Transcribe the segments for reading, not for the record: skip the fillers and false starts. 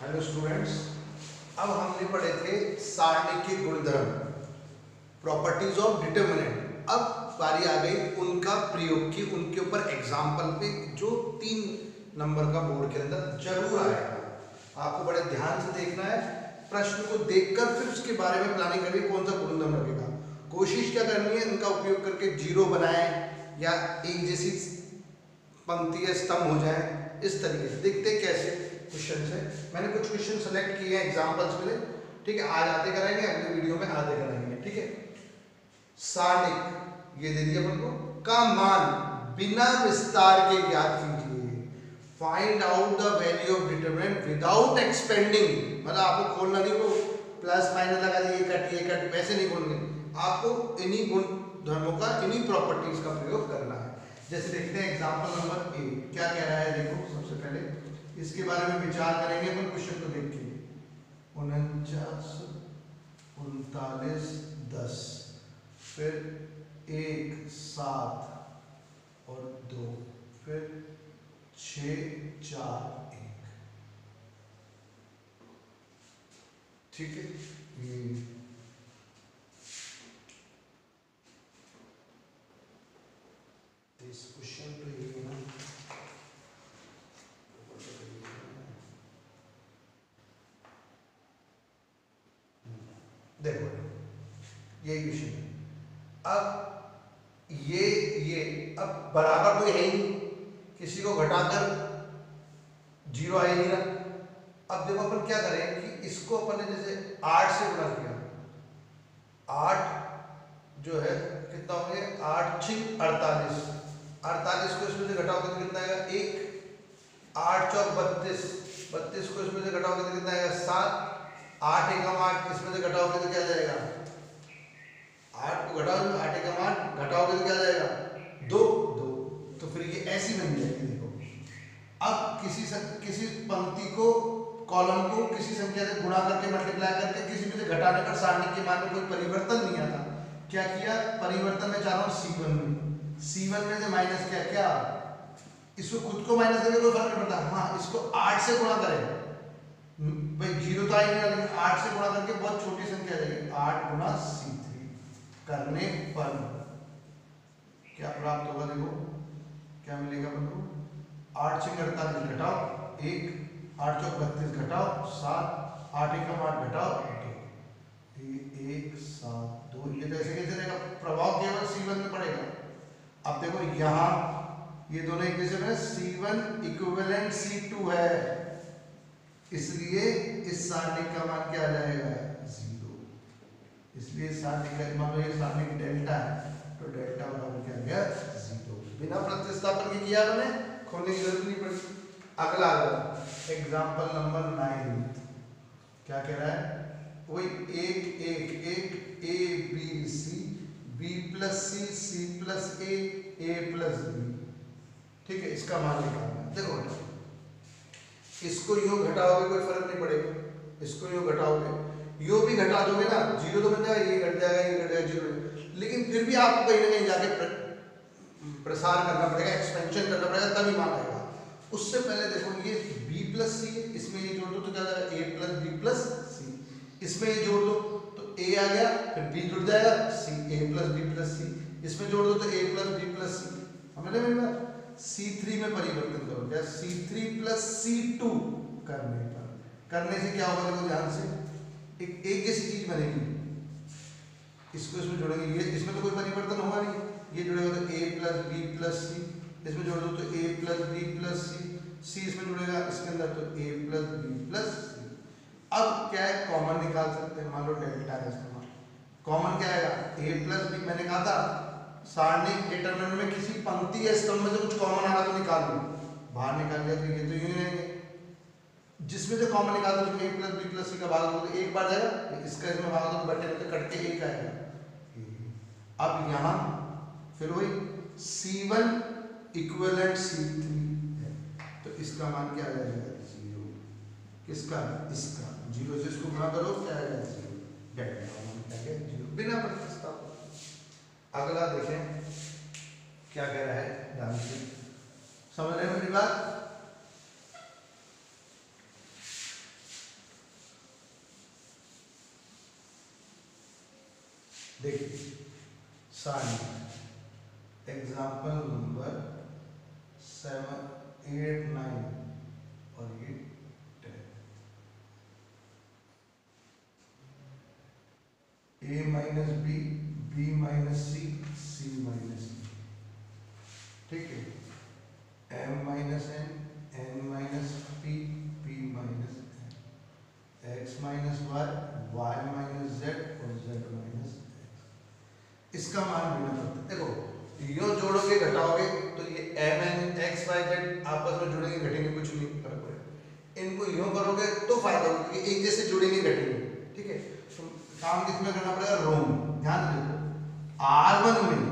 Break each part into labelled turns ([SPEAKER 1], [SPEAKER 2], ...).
[SPEAKER 1] Hello students, अब हमने पढ़े थे सारणी के गुणधर्म, प्रॉपर्टीज ऑफ डिटर्मिनेंट। अब बारी आ गई उनका प्रयोग की, उनके ऊपर एग्जाम्पल पे जो 3 नंबर का बोर्ड के अंदर जरूर आएगा। आपको बड़े ध्यान से देखना है, प्रश्न को देखकर फिर उसके बारे में प्लानिंग करनी, कौन सा गुणधर्म लगेगा। कोशिश क्या करनी है, इनका उपयोग करके जीरो बनाए या एक जैसी पंक्ति या स्तंभ हो जाए, इस तरीके से। देखते कैसे क्वेश्चन है। मैंने कुछ क्वेश्चन सेलेक्ट किए हैं एग्जांपल्स के लिए, ठीक है। आज आधे कराएंगे, अगले वीडियो में आधे कराएंगे, ठीक है। सारणिक ये दे दिया अपन को, का मान बिना विस्तार के ज्ञात कीजिए। Find out the value of determinant without expanding, मतलब आपको खोलना नहीं, वो प्लस माइनस लगा दिए, ये कट वैसे नहीं खोलने, आपको इन्हीं गुण धर्मों का, इन्हीं प्रॉपर्टीज का प्रयोग करना है। जैसे देखते हैं एग्जांपल नंबर ए क्या कह रहा है। देखो सबसे पहले इसके बारे में विचार करेंगे अपन क्वेश्चन को देख के। 49, 39, 10, फिर 1, 7 और 2, फिर 6, 4, 1, ठीक है। इस क्वेश्चन पे ये ना देखो ये क्वेश्चन है। अब ये अब बराबर तो है ही, किसी को घटाकर जीरो आ ही नहीं रहा। अब देखो अपन क्या करें कि इसको अपन ने जैसे 8 से गुणा किया, 8 जो है कितना हो गया, 8 6 48, 48 को इसमें से घटाओगे तो कितना आएगा 1, 8 चौक 32, 32 को इसमें से घटाओगे तो कितना आएगा 7, 8 एकम 8, इसमें से घटाओगे तो क्या जाएगा, 8 को घटाओ, 8 एकम 8 घटाओगे तो क्या जाएगा 2, 2। तो फिर ये ऐसी बन जाएगी। देखो अब किसी पंक्ति को, कॉलम को किसी संख्या से गुणा करके, मल्टीप्लाई करके, किसी में से घटाने पर सारणी के मान में कोई परिवर्तन नहीं आता। क्या किया, परिवर्तन में चाह रहा हूँ C1 में, C1 में से माइनस किया, क्या इसको खुद को माइनस करके कोई फर्क नहीं पड़ता। हाँ, इसको 8 से गुणा करें भाई, जीरो तो आएगा, लेकिन 8 से गुणा करके बहुत छोटी संख्या आ जाएगी, 8 गुना C3 करने पर क्या प्राप्त होगा। देखो क्या मिलेगा अपन को, 8 से 48 घटाओ 1, 8 चौक 32 घटाओ 7, 8 एकम 8 घटाओ 2, 1 7 2। ये तो ऐसे कैसे रहेगा, प्रभाव केवल C1 में पड़ेगा। अब देखो यहाँ ये दोनों एक जैसे में, C1 इक्विवेलेंट C2 है, इसलिए इस सारणी का मान क्या आ जाएगा 0। इसलिए सारणी का मान लो ये सारणी डेल्टा है, तो डेल्टा बराबर क्या आ गया 0। बिना प्रतिस्थापन के किया मैंने, खोलने की जरूरत नहीं पड़ी। अगला एग्जांपल नंबर 9 क्या कह रहा है, वही 1 1 1 A B C B plus C C plus A plus B, ठीक है। इसका मान निकालना है। देखो इसको यूं घटाओगे कोई फर्क नहीं पड़ेगा, इसको यूं घटाओगे, यूं भी घटा दोगे ना, जीरो तो बन जाएगा, ये घट जाएगा, ये घट जाएगा, जीरो। लेकिन फिर भी आपको कहीं ना कहीं जाके प्रसार करना पड़ेगा, एक्सपेंशन करना पड़ेगा, तभी मान आएगा। उससे पहले देखो ये B प्लस C, इसमें ये जोड़ दो तो क्या जाएगा A plus B plus C, इसमें ये जोड़ दो तो A आ गया, फिर B जुड़ जाएगा C, A plus B plus C, इसमें जोड़ दो तो A plus B plus C। हमने मेरी बात C3 में परिवर्तन करो, क्या C3 प्लस C2 करने से क्या होगा, देखो ध्यान से, एक जैसी चीज बनेगी। इसको इसमें जोड़ेंगे, ये इसमें तो कोई परिवर्तन होगा नहीं, ये जुड़ेगा तो A plus B plus C, इसमें जोड़ दो तो A plus B plus C इसमें जुड़ेगा इसके अंदर तो A plus B plus C। अब क्या है, कॉमन निकाल सकते हैं, मान लो डेल्टा है, इसका मान कॉमन क्या आएगा A प्लस B। मैंने कहा था सारणी डिटरमिनेंट में किसी पंक्ति या स्तंभ में से कुछ कॉमन आएगा तो निकाल लो, बाहर निकाल लिया तो ये तो यूं ही रहेंगे। जिसमें से कॉमन निकाल दो, A plus B plus C का भाग दो तो एक बार जाएगा, इसका इसमें भाग दो तो बटे में कट के एक आएगा। अब यहाँ फिर वही C1 इक्विवेलेंट C3 है, तो इसका मान क्या आ जाएगा 0। किसका, इसका 0 से इसको गुणा करो, क्या आएगा 0, डेल्टा का मान क्या है 0 बिना प्रतिस्थापन। अगला देखें क्या कह रहा है, ध्यान से समझ रहे हैं मेरी बात। देखिए साइन एग्जाम्पल नंबर 7, 8, 9 और ये 10। a minus B, B minus C, C minus D, ठीक है। m minus n, n minus p, p minus n, x minus y, y minus z और z माइनस x। इसका मान बिना पता, देखो यो जोड़ोगे घटाओगे तो ये m n x y z आपस में जुड़ेंगे घटेंगे कुछ नहीं फर्क पड़ेगा। इनको यूं करोगे तो फायदा होगा क्योंकि एक जैसे जुड़ेंगे घटेंगे, ठीक है। तो काम किसमें करना पड़ेगा, रो में। ध्यान देखो R1 में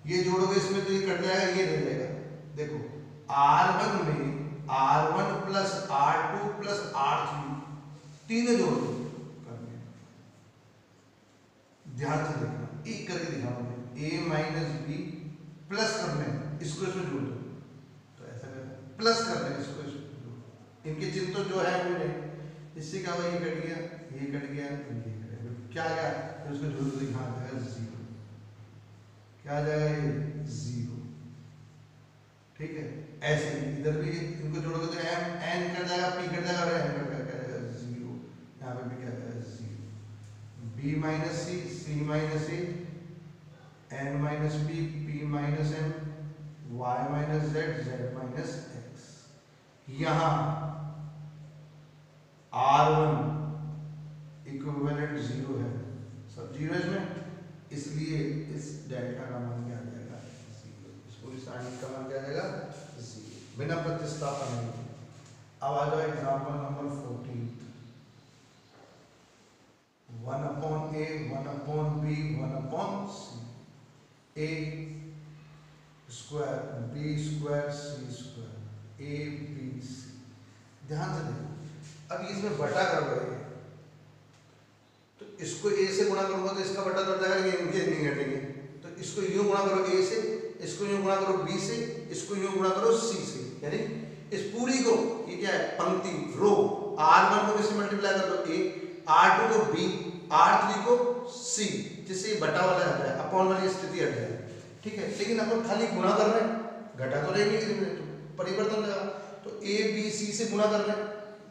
[SPEAKER 1] ये जोड़ोगे इसमें तो ये कट जाएगा, ये रह जाएगा। देखो R1 में R1 plus R2 plus R3 तीनों जोड़ दो करने। ध्यान से देखना, एक करके दिखाऊंगा। a माइनस बी प्लस करने, इसको इसमें जोड़ दो, तो ऐसा करना प्लस करना, इसको इसमें जोड़, इनके चिन्ह तो जो है वो नहीं। इससे क्या हुआ, ये कट गया, ये कट गया, ये कट गया, क्या गया, तो इसको जोड़ दो, यहाँ आ जाएगा 0। क्या आ जाएगा, ये 0, ठीक है। ऐसे इधर भी इनको जोड़ोगे तो m n कट जाएगा, p कट जाएगा और n कट जाएगा 0। यहाँ पे भी क्या आएगा 0। b minus C, c minus a, n minus p, p minus n, y minus z, z minus x। यहाँ R1 इक्विवेलेंट 0 है, सब 0 है इसमें, इसलिए इस डेल्टा का मान क्या आ जाएगा 0। इसको इस आंसर का मान क्या आ जाएगा 0, बिना प्रतिस्थापन नहीं। अब आ जाओ example number 14। 1 upon a, 1 upon b, 1 upon c, a square, b square, c square, a b c। ध्यान से देखो, अब इसमें बटा कर रहे हैं तो इसको a से गुणा करूंगा तो इसका बटा तो जाएगा, ये इनके नहीं घटेंगे, तो इसको यूं गुणा करो a से, इसको यूं गुणा करो b से, इसको यूं गुणा करो c से, यानी इस पूरी को, ये क्या है पंक्ति रो, R1 को किससे मल्टीप्लाई कर दो a, R2 को b, R3 को c, जिससे ये बटा वाला आ जाए, अपॉन वाली स्थिति हट जाए, ठीक है। लेकिन अपन खाली गुणा कर रहे हैं, घटा तो रहेंगे इसमें, तो परिवर्तन लगा, तो a b c से गुणा कर रहे हैं,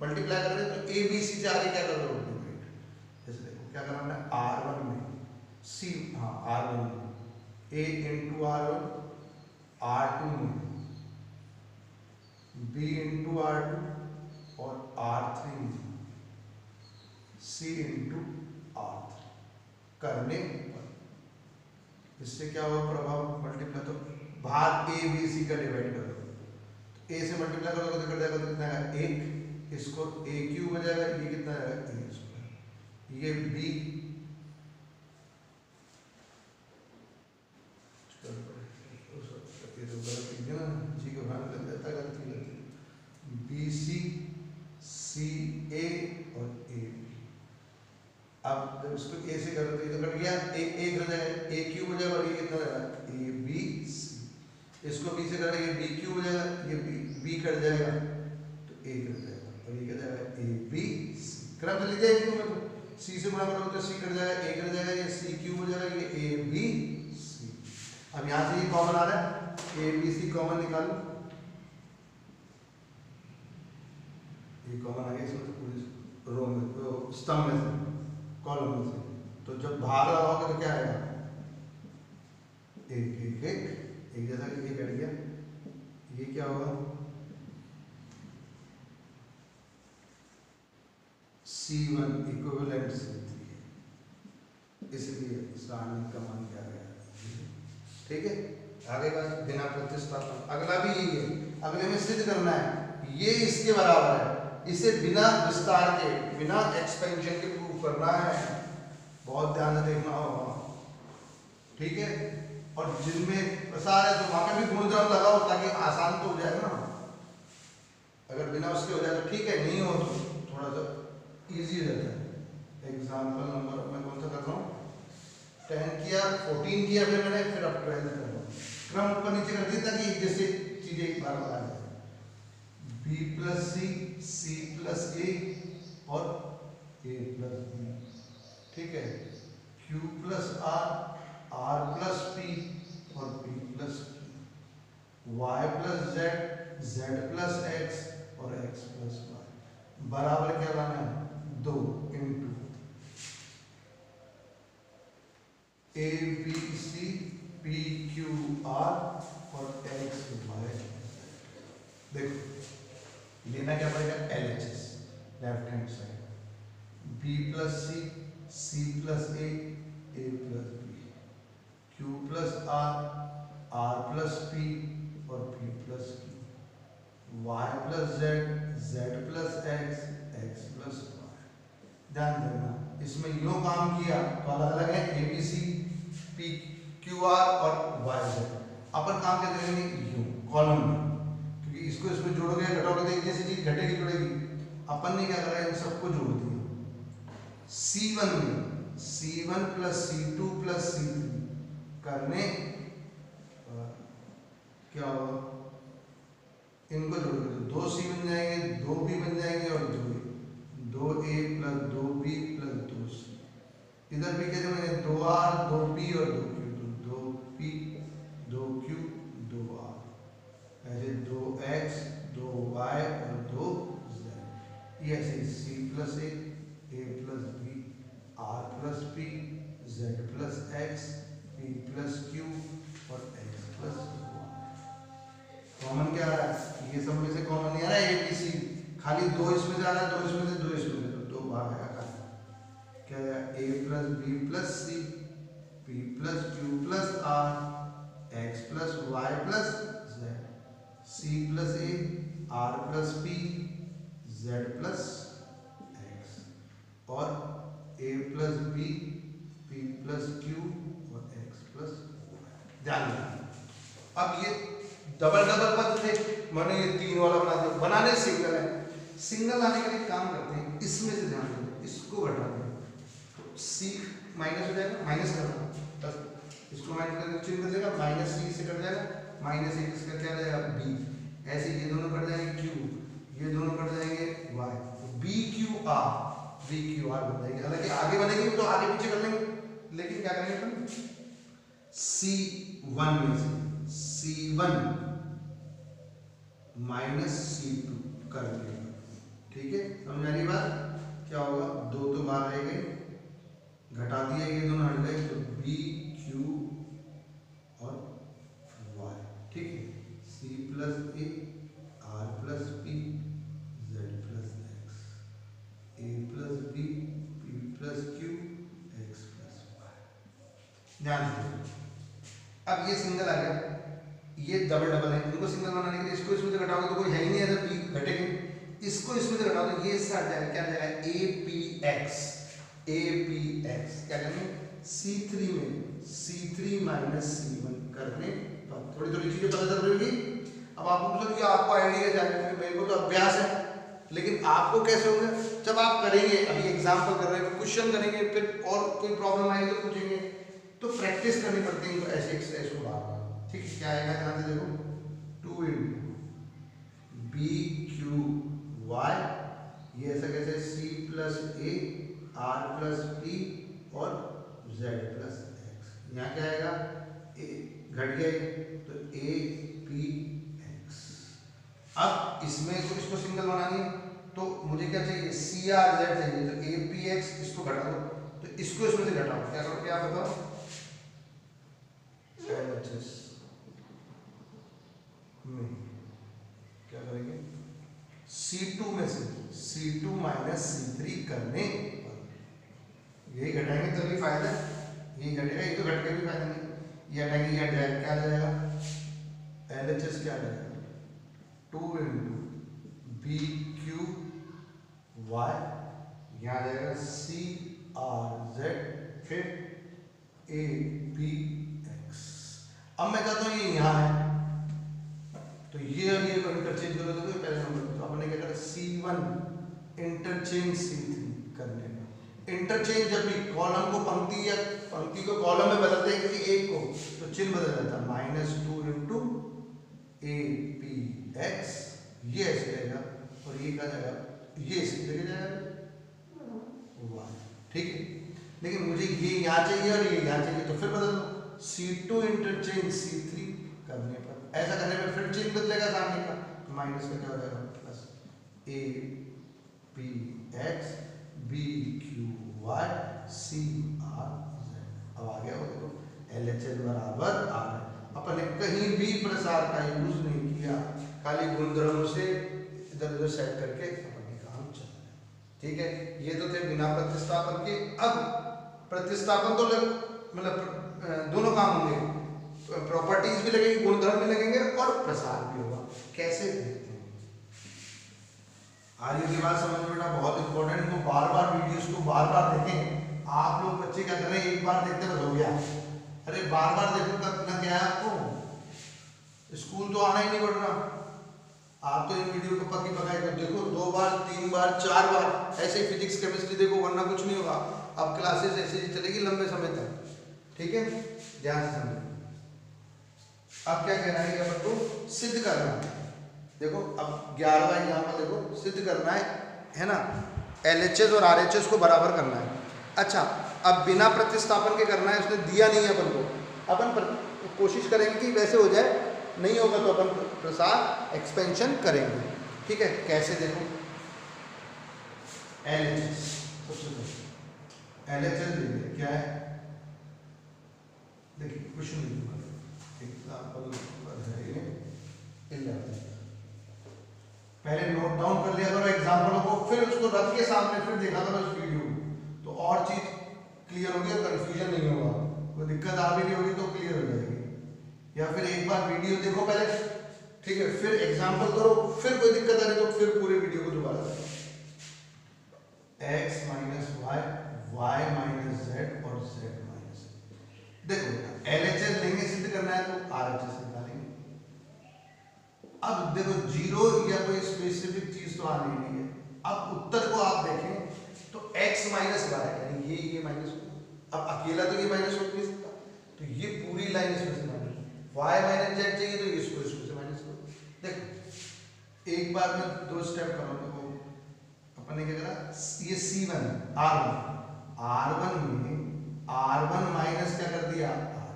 [SPEAKER 1] मल्टीप्लाई कर रहे हैं, तो a b c से आगे क्या कर रहे हो, जैसे देखो क्या करना है, R1 में c, हाँ R1 में a इंटू R1, R2 में b इंटू R2 और R3 में c इंटू R3 करने पर इससे क्या होगा, प्रभाव मल्टीप्लाई, तो भाग a b c का डिवाइड कर दो, तो a से मल्टीप्लाई करोगे तो कितना आएगा 1, इसको a क्यूब हो जाएगा, ये कितना आएगा a स्क्वायर, ये b BC, CA और AB। अब जब इसको A से करो तो ये तो कट गया, A हो जाएगा, A क्यूब हो जाएगा और ये कितना रहेगा ABC। इसको B से करेंगे, ये B क्यूब हो जाएगा, ये B कट जाएगा तो A कट जाएगा और ये क्या जाएगा ABC। क्रम से लीजिए इसको, मैं C से गुणा करोगे तो C कट जाएगा, A कट जाएगा, ये C क्यूब हो जाएगा, ये ABC। अब यहाँ से ये कॉमन आ रहा है, ABC कॉमन निकालो, ये कॉमन आ गया, इसमें तो पूरी रो में, तो स्तंभ में से, कॉलम में से, तो जब भाग रहा होगा तो क्या आएगा, एक जैसा कि ये कट गया, ये क्या होगा C1 इक्विवेलेंट C3, इसलिए इसका आने का मान क्या गया, ठीक है। आगे का बिना प्रतिस्थापन, अगला भी यही है, अगले में सिद्ध करना है ये इसके बराबर है, इसे बिना विस्तार के, बिना एक्सपेंशन के प्रूव करना है, बहुत ध्यान से देखना होगा, ठीक है। और जिनमें प्रसार है तो वहां पे भी गुणधर्म लगाओ ताकि आसान तो हो जाए ना, अगर बिना उसके हो जाए तो ठीक है, नहीं हो तो थोड़ा सा इजी रहता है। एग्जाम्पल नंबर मैं कौन सा कर रहा हूँ, 10 किया, 14 किया, फिर मैंने फिर अब 12 कर रहा हूँ, क्रम ऊपर नीचे कर दिया ताकि जैसे चीजें एक बार आ जाए, B plus C, C plus A और A प्लस B, ठीक है। Q plus R plus P और P plus Q, Y plus Z plus X और X प्लस Y बराबर क्या लाना है? 2 into A B C P Q R और X Y। देखो लेना क्या पड़ेगा? LHS left hand side, B plus C plus A plus B, Q plus R plus P और P plus Q, Y plus Z plus X plus Y। ध्यान देना इसमें यूं काम किया तो अलग अलग है A B C P Q R और Y Z। अपन काम क्या करेंगे? यूं कॉलम में, क्योंकि इसको इसमें जोड़ोगे घटाओगे तो एक जैसी चीज घटेगी जुड़ेगी। अपन ने क्या करा है? इन सबको जोड़ दिया। C1 में C1 plus C2 plus C3 करने क्या होगा? इनको जोड़ोगे तो 2C बन जाएंगे, 2B बन जाएंगे और 2A plus 2B plus 2C। इधर भी कैसे बनेंगे? 2R 2P और 2Q, तो 2P 2Q 2R, ऐसे 2X 2Y और 2Z। ये ऐसे C plus A plus B R plus P Z plus X P plus Q और X प्लस Y। कॉमन क्या आ रहा है? ये सब में से कॉमन नहीं आ रहा है A B C, खाली 2 इसमें से आ रहा है, 2 इसमें से 2 इसमें से, तो 2 भाग आएगा। क्या है? A plus B plus C P plus Q plus R X plus Y plus Z, C plus A R plus P Z plus X और A plus B P plus Q और X प्लस Y। ध्यान देना अब ये double double पद थे, मैंने ये 3 वाला बना दिया। बनाने सिंगल है, सिंगल आने के लिए काम करते हैं, इसमें से ध्यान दो, इसको घटा दें तो C माइनस हो जाएगा, माइनस करना बस, इसको माइनस करके चिन्ह कर देगा, माइनस C से कट जाएगा, माइनस एक इसका क्या जाएगा? B। ऐसे ये दोनों कट जाएंगे Q, ये दोनों कट जाएंगे Y, B Q R बन जाएंगे। हालांकि आगे बनेंगे तो आगे पीछे कर लेंगे, लेकिन क्या करेंगे अपन? C1 में से C1 माइनस C2 कर देंगे। ठीक है, समझ आ रही बात? क्या होगा? 2 तो बाहर रह गए, घटा दिए, ये दोनों हट गए, तो B Q और Y। ठीक है, C plus A R plus P Z plus X A plus B P plus Q X plus Y। ध्यान दो, अब ये सिंगल आ गया, ये डबल डबल है, इनको सिंगल बनाने के लिए इसको इसमें से घटाओगे तो कोई है ही नहीं, ऐसा P घटेंगे, इसको इसमें से घटाओ तो ये इससे हट जाएगा, क्या आ जाएगा? APX क्या करेंगे? C3 में C3 माइनस C1 करने पर थोड़ी थोड़ी चीजें पता चल रही होगी। अब आपको पूछो कि आपको आइडिया जाएगा, मेरे को तो अभ्यास है, लेकिन आपको कैसे होगा? जब आप करेंगे, अभी एग्जाम्पल कर रहे हैं, क्वेश्चन करेंगे, फिर और कोई प्रॉब्लम आएगी तो पूछेंगे, तो प्रैक्टिस करनी पड़ती है, तो ऐसे एक्सरसाइज को बार बार। ठीक है, क्या आएगा? ध्यान से देखो, 2 इंटू B Q Y, ये ऐसा कैसे? C plus A R plus P और Z प्लस X। यहाँ क्या आएगा? A घट गया तो A P X। अब इसमें तो इसको सिंगल बनानी है, तो मुझे क्या चाहिए? C R Z चाहिए, तो A P X इसको घटा दो, तो इसको इसमें से घटाओ, क्या करो? क्या बताओ? LHS में क्या करेंगे? C2 में से C2 माइनस C3 करने पर, यही घटाएंगे तभी फायदा है, यही घटेगा, ये तो घट के भी फायदा नहीं, ये हटाएंगे, ये हट जाएगा, क्या आ जाएगा? LHS क्या आ जाएगा? 2 इंटू B Q Y, यहाँ आ जाएगा C R Z, फिर A P X। अब मैं कहता हूँ ये यहाँ है, तो ये और ये को इंटरचेंज करो तो पहले नंबर, तो अपने क्या करें? C1 इंटरचेंज C3 करने में, इंटरचेंज जब भी कॉलम को पंक्ति या पंक्ति को कॉलम में बदलते हैं किसी एक को, तो चिन्ह बदल जाता है, -2 इंटू A P X, ये ऐसे रहेगा, और ये क्या जाएगा? ये इसी जगह जाएगा Y। ठीक है, लेकिन मुझे ये यहाँ चाहिए और ये यहाँ चाहिए, तो फिर बदल दो, C2 इंटरचेंज C3 करने पर, ऐसा करने पर फिर चेंज बदलेगा सामने का, माइनस का क्या हो जाएगा plus A P X B Q Y C R Z। अब आ गया वो देखो LHS बराबर R है। अपन ने कहीं भी प्रसार का यूज नहीं किया, खाली गुणधर्मों से इधर उधर सेट करके अपन ने काम चला है। ठीक है, ये तो थे बिना प्रतिस्थापन के। अब प्रतिस्थापन तो मतलब दोनों काम होंगे, प्रॉपर्टीज भी लगेगी, गुणधर्म भी लगेंगे और प्रसार भी होगा। कैसे देखते हैं आज की बात समझ में बेटा, बहुत इंपॉर्टेंट। इनको बार बार वीडियोस को बार बार देखें। आप लोग बच्चे क्या कर रहे हैं, एक बार देखते बस हो गया, अरे बार बार देखो करना क्या है आपको, स्कूल तो आना ही नहीं पड़ रहा। आप तो इन वीडियो को पक्की पकाई कर देखो, 2 बार 3 बार 4 बार ऐसे ही फिजिक्स केमिस्ट्री देखो, वरना कुछ नहीं होगा। अब क्लासेस ऐसे ही चलेगी लंबे समय तक। ठीक है, ध्यान से समझो। अब क्या कहना है, अपन को सिद्ध करना है। देखो अब 11वां एग्जाम्पल देखो, सिद्ध करना है ना, LHS और RHS को बराबर करना है। अच्छा, अब बिना प्रतिस्थापन के करना है, उसने दिया नहीं है अपन को, अपन कोशिश करेंगे कि वैसे हो जाए, नहीं होगा तो अपन प्रसार एक्सपेंशन करेंगे। ठीक है, कैसे देखो, LHS सबसे पहले LHS देखिए क्या है, देखिए क्वेश्चन एग्जाम्पल है ये 11। पहले नोट डाउन कर लिया करो एग्जाम्पलों को, फिर उसको रख के सामने फिर देखा करो इस वीडियो, तो और चीज क्लियर होगी और कंफ्यूजन नहीं होगा, कोई दिक्कत आ भी नहीं होगी तो क्लियर हो जाएगी। या फिर एक बार वीडियो देखो पहले, ठीक है, फिर एग्जाम्पल करो, फिर कोई दिक्कत आ रही तो फिर पूरे वीडियो को दोबारा करो। x minus Y, Y minus Z और z माइनस। देखो LHS लेंगे, सिद्ध करना है तो RHS निकालेंगे। अब देखो जीरो या कोई स्पेसिफिक चीज तो आनी नहीं है। अब उत्तर को आप देखें तो x माइनस वाई, यानी ये माइनस, अब अकेला तो ये माइनस हो नहीं सकता, तो ये पूरी लाइन इसमें से माइनस, y माइनस जेड चाहिए तो इसको इसको से माइनस करो। देखो एक बार में 2 स्टेप करो। देखो अपन ने क्या करा, ये C1 R1 में R1 माइनस क्या कर दिया R,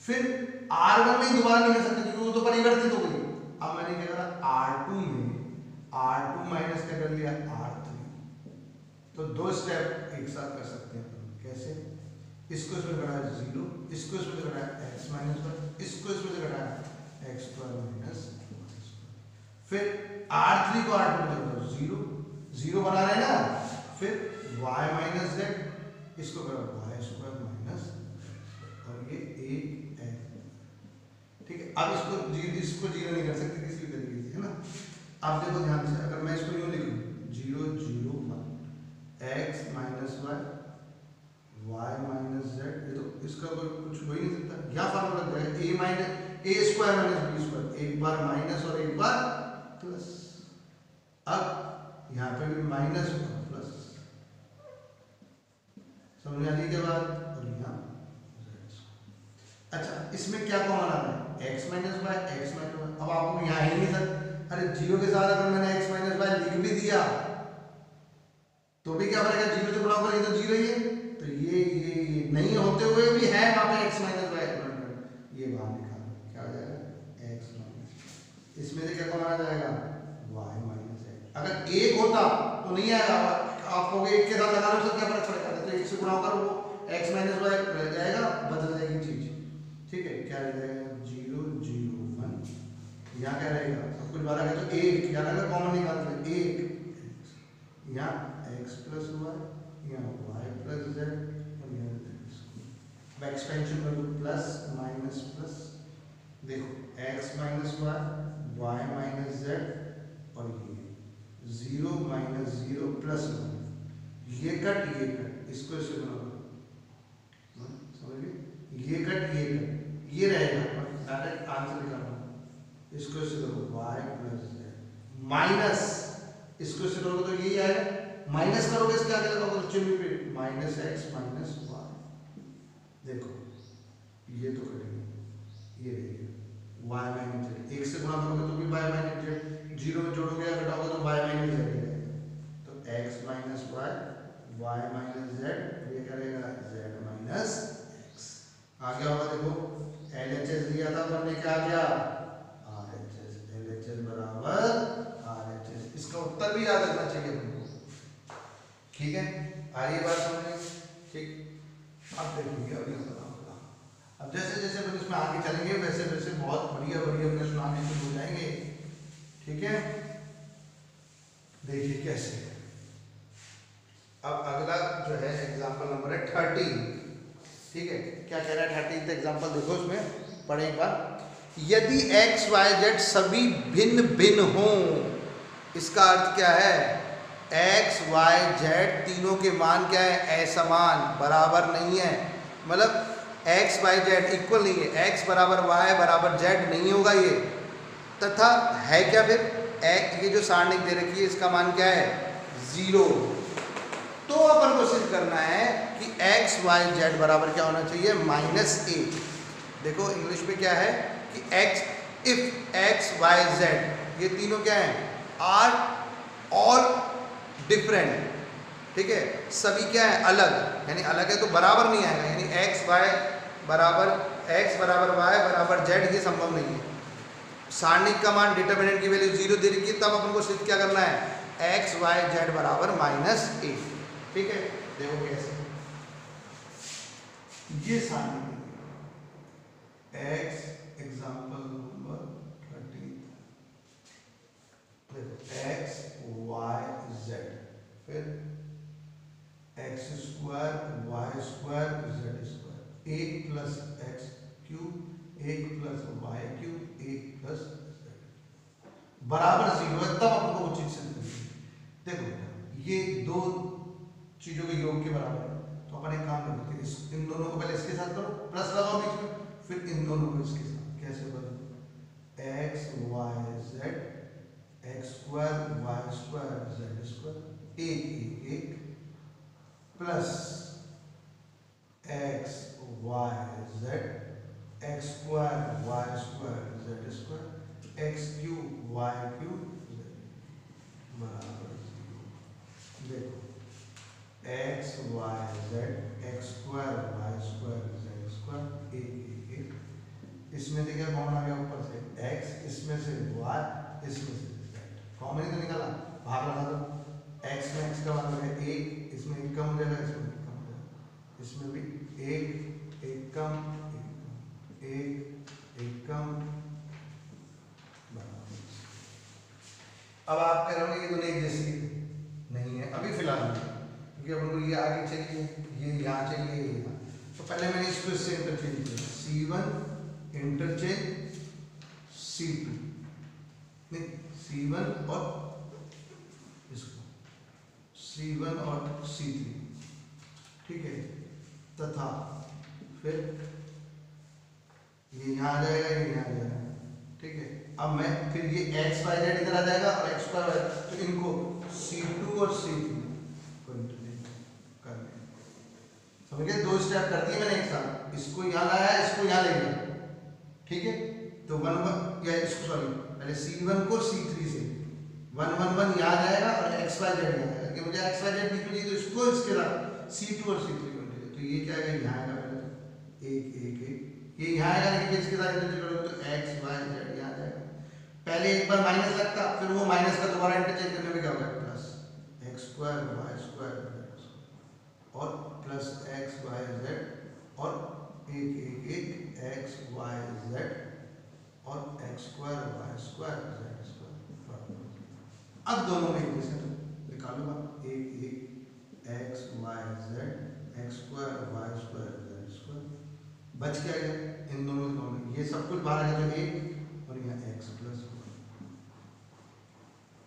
[SPEAKER 1] फिर R1 में दोबारा नहीं कर सकते क्योंकि वो तो परिवर्तित हो गई। अब मैंने क्या करा, R2 में R2 माइनस क्या कर लिया R3। तो 2 स्टेप एक साथ कर सकते हैं। कैसे, इसको इसमें घटाया 0, इसको इसमें से घटाया x माइनस 1, इसको इसमें से घटाया x स्क्वायर माइनस, फिर R3 को R2 में जोड़ दो 0, 0 बना रहे हैं ना, फिर y माइनस z, इसको करो y स्क्वायर माइनस, और ये 1 ठीक है। अब इसको 0 नहीं कर सकते किसी भी तरीके से, है ना। अब देखो ध्यान से, अगर मैं इसको यूं लिखूं 0 0 1 x minus y minus z, ये तो इसका कोई कुछ हो ही नहीं सकता, क्या फार्मूला लग जाएगा, a minus a square minus b square, एक बार माइनस और एक बार प्लस। अब यहाँ पे भी माइनस और प्लस, समझ आने के बाद, और यहाँ अच्छा इसमें क्या कॉमन आ रहा है, x minus Y, x minus Y. अब आपको यहाँ ही नहीं सर, अरे 0 के साथ अगर मैंने x माइनस वाई लिख भी दिया तो भी क्या फर्क है, 0 से गुणा करें तो 0 ही है, तो ये नहीं होते हुए भी है वहां पे x माइनस वाई, ये बाहर निकालो, क्या हो जाएगा x माइनस, इसमें से क्या कॉमन आ जाएगा y माइनस x। अगर 1 होता तो नहीं आएगा, आप कहोगे 1 के साथ लगा लो, क्या फर्क पड़ेगा, तो 1 से गुणा करो वो x माइनस वाई रह जाएगा, बदल जाएगी चीज। ठीक है, क्या रह जाएगा 0 0 1, यहाँ क्या रहेगा, सब कुछ बाहर आ गया तो 1, यहाँ रहेगा कॉमन निकालते हैं 1, यहाँ x प्लस वाई, यहाँ y प्लस z, और यहाँ अब एक्सपेंशन कर दो, प्लस माइनस प्लस, देखो x minus Y, y minus z, और ये 0 माइनस 0 प्लस 1, ये कट, इसको इससे बना दो, समझिए, ये कट, ये रहेगा, डायरेक्ट आंसर निकालना, इसको इससे करो y प्लस z माइनस, इसको इससे करोगे तो यही आएगा, माइनस करोगे इसके आगे लगाओगे तो चिन्ह पे माइनस x माइनस y, देखो ये तो कटेगा, ये रहेगा y माइनस z, 1 से गुणा करोगे तो भी y माइनस z, 0 में जोड़ोगे या घटाओगे तो y माइनस z रहेगा, तो x minus y, y minus z, ये करेगा z माइनस एक्स। आ गया होगा, देखो LHS दिया था अपन ने, क्या आ गया RHS, LHS बराबर RHS। इसका उत्तर भी याद रखना चाहिए अपन को, ठीक है। आ रही है बात समझ में, ठीक। अब देखिए अभी हम बताऊंगा, अब जैसे जैसे अपन इसमें आगे चलेंगे वैसे वैसे बहुत बढ़िया बढ़िया प्रश्न आने शुरू हो जाएंगे, ठीक है। देखिए कैसे, अब अगला जो है एग्जाम्पल नंबर है 30, ठीक है। क्या कह रहा है 30th एग्जाम्पल, देखो इसमें पढ़े एक बार। यदि x y z सभी भिन्न भिन्न हों, इसका अर्थ क्या है, x y z तीनों के मान क्या है, असमान, बराबर नहीं है। मतलब x y z इक्वल नहीं है, x बराबर y बराबर z नहीं होगा ये। तथा है क्या फिर, ये जो सारणिक दे रखी है इसका मान क्या है, 0। तो अपन को सिद्ध करना है कि x y z बराबर क्या होना चाहिए, -a। देखो इंग्लिश में क्या है कि इफ x y z ये तीनों क्या है, आर ऑल डिफरेंट, ठीक है। सभी क्या है, अलग, यानी अलग है तो बराबर नहीं आएगा, यानी x बराबर y बराबर z ये संभव नहीं है। सारणिक का मान डिटरमिनेंट की वैल्यू 0 दे रखी है, तब अपन को सिद्ध क्या करना है, x y z बराबर -a, ठीक है। देखो कैसे, ये सारणिक x एग्जाम्पल नंबर 30, देखो x y z, फिर x square y square z square, 1 plus x cube, 1 plus y cube, 1 plus z बराबर 0 है, तब आपको वो चीज सिद्ध करनी है। देखो ये दो चीजों के योग के बराबर है, तो अपन एक काम करते हैं, इन दोनों को पहले इसके साथ करो, प्लस लगाओ बीच में, फिर इन दोनों को इसके साथ। कैसे बदलो, x y z, x square y square z square, 1 1 1 plus x y z, x square y square z square, x cube y cube z बराबर 0। देखो x y z, x square y square z square, 1 1 1, इसमें देखिए कौन आ गया ऊपर से x, इसमें से y, इसमें से z, कॉमन ही तो निकाला, बाहर लगा दो। x में x का मान है 1, इसमें 1 कम हो जाएगा, इसमें 1 कम हो जाएगा, इसमें भी 1 1 कम 1 1 कम बराबर। अब आप कह रहे हो ये दोनों एक जैसी नहीं है अभी फिलहाल, क्योंकि अपन को ये आगे चाहिए, ये यहाँ चाहिए, ये यहाँ। तो पहले मैंने इसको इससे इंटरचेंज किया, C1 इंटरचेंज C2, नहीं C1 और इसको C1 और C3, ठीक है। तथा फिर ये यहाँ आ जाएगा, ये यहाँ आ जाएगा, ठीक है। अब मैं फिर ये x y z इधर आ जाएगा और x स्क्वायर, तो इनको C2 और C3 को इंटरचेंज कर लें। समझ गए, दो स्टेप कर दिए मैंने एक साथ, इसको यहाँ लाया, इसको यहाँ ले गया, ठीक है। तो 1 1 या इसको सॉरी पहले C1 को C3 से 1 1 1 यहाँ आ जाएगा और x y z यहाँ आएगा, कि मुझे x y z दिख रही है तो इसको इसके साथ C2 और C3 को इंटरचेंज, तो ये क्या आएगा, यहाँ आएगा पहले 1 1 1, ये यहाँ आएगा, लेकिन इसके साथ इंटरचेंज करोगे तो x y z यहाँ जाएगा। पहले एक बार माइनस लगता, फिर वो माइनस का दोबारा इंटरचेंज करने में क्या होगा, plus x square y square और प्लस x y z और 1 1 1 x y z और x square y square z square. अब दोनों में इक्वेशन निकालूंगा, 1 1 x y z x square y square z square, बच क्या गया, इन दोनों में ये सब कुछ बाहर है तो 1 और यहाँ x plus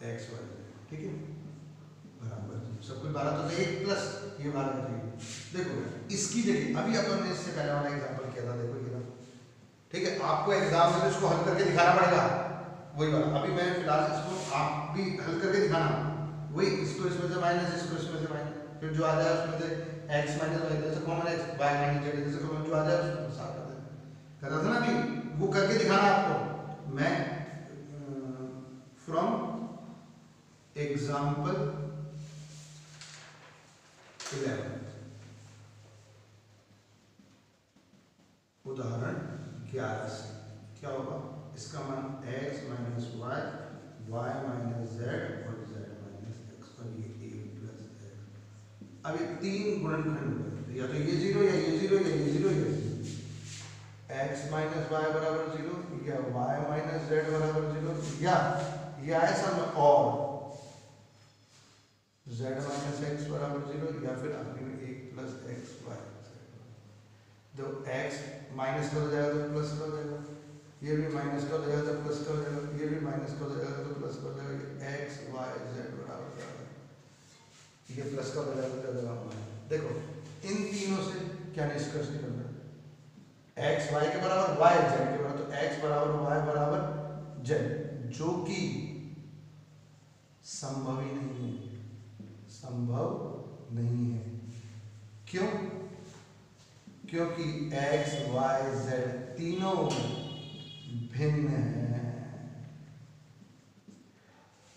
[SPEAKER 1] x y z, ठीक है, बराबर सब कुछ 12 तो 1 प्लस ये 12 है। देखो इसकी जगह अभी अपन ने इससे पहले वाला एग्जांपल किया था, देखो ये ना, ठीक है। आपको एग्जाम में तो इसको हल करके दिखाना पड़ेगा, वही वाला। अभी मैं फिलहाल इसको आप भी हल करके दिखाना, वही इसको इसमें से माइनस, इसको इसमें से माइनस, फिर जो आ जाए उसमें से x माइनस y जैसे common x y minus z जैसे कॉमन जो आ जाए उसको साफ कर देना, कर रहा था ना अभी, वो करके दिखाना आपको। मैं फ्रॉम एग्जाम्पल 11
[SPEAKER 2] 11 से क्या होगा, इसका मान x minus Y, Y minus Z और जेड माइनस एक्स, और ये a प्लस एक्स। अब ये तीन गुणनखंड हुए, या तो ये जीरो या ये जीरो या ये जीरो या ये, x माइनस वाई बराबर जीरो या y माइनस जेड बराबर जीरो, या ये आए सब और z माइनस एक्स बराबर जीरो, या फिर आखिरी में 1 प्लस एक्स वाई। तो x माइनस का हो जाएगा तो प्लस का हो जाएगा, ये भी माइनस का हो जाएगा तो प्लस का हो जाएगा, ये भी माइनस का हो जाएगा तो प्लस का हो जाएगा, x y z बराबर जाएगा, ये प्लस का हो जाएगा तो जाएगा। देखो इन तीनों से क्या निष्कर्ष निकल रहा है, x y के बराबर y z के बराबर, तो x बराबर y बराबर z, जो कि संभव ही नहीं है, संभव नहीं है। क्यों? क्योंकि x y z तीनों भिन्न हैं।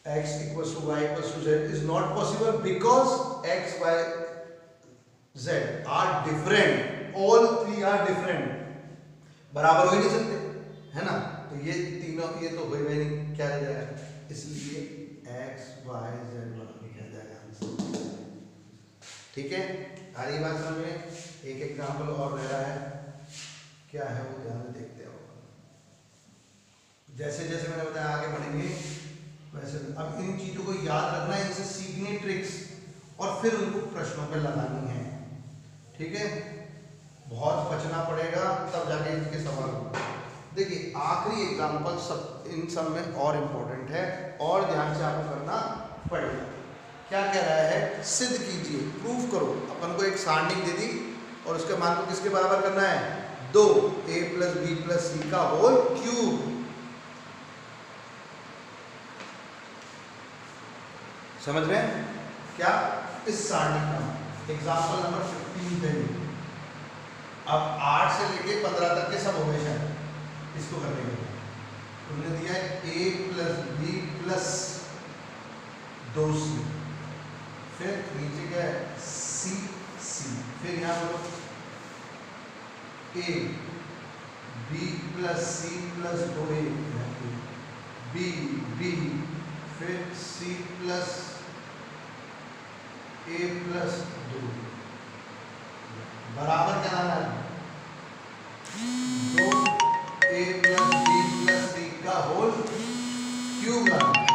[SPEAKER 2] x equals to y equals to z is not possible because x y z are different, all three are different, बराबर हो ही नहीं सकते, है ना। तो ये तीनों, ये तो हो ही नहीं, क्या रह जाएगा, इसलिए x y z बराबर क्या जाएगा, ठीक है। आ रही बात समझ में। एक एग्जाम्पल और ले रहा है, क्या है वो ध्यान से देखते हो। जैसे जैसे मैंने बताया आगे बढ़ेंगे वैसे, अब इन चीजों को याद रखना है, इनसे सीखनी ट्रिक्स और फिर उनको प्रश्नों पे लगानी है, ठीक है। बहुत बचना पड़ेगा तब जाके इनके सवाल होंगे। देखिए आखिरी एग्जाम्पल सब इन सब में और इम्पोर्टेंट है और ध्यान से आपको करना पड़ेगा। क्या कह रहा है, सिद्ध कीजिए, प्रूव करो। अपन को एक सारणी दे दी और उसके मान को किसके बराबर करना है, 2a प्लस बी प्लस सी का होल क्यूब। समझ रहे हैं क्या, इस सारणी का एग्जाम्पल नंबर 15 है। अब 8 से लेके 15 तक के सब हो गए शायद, इसको करने के लिए तुमने दिया है a plus B plus 2c, फिर नीचे क्या है सी सी, फिर यहाँ बोलो a b plus C plus 2a, b b, फिर c प्लस a प्लस 2 बराबर क्या लाना है, 2a plus b plus c का होल क्यूब लाना है।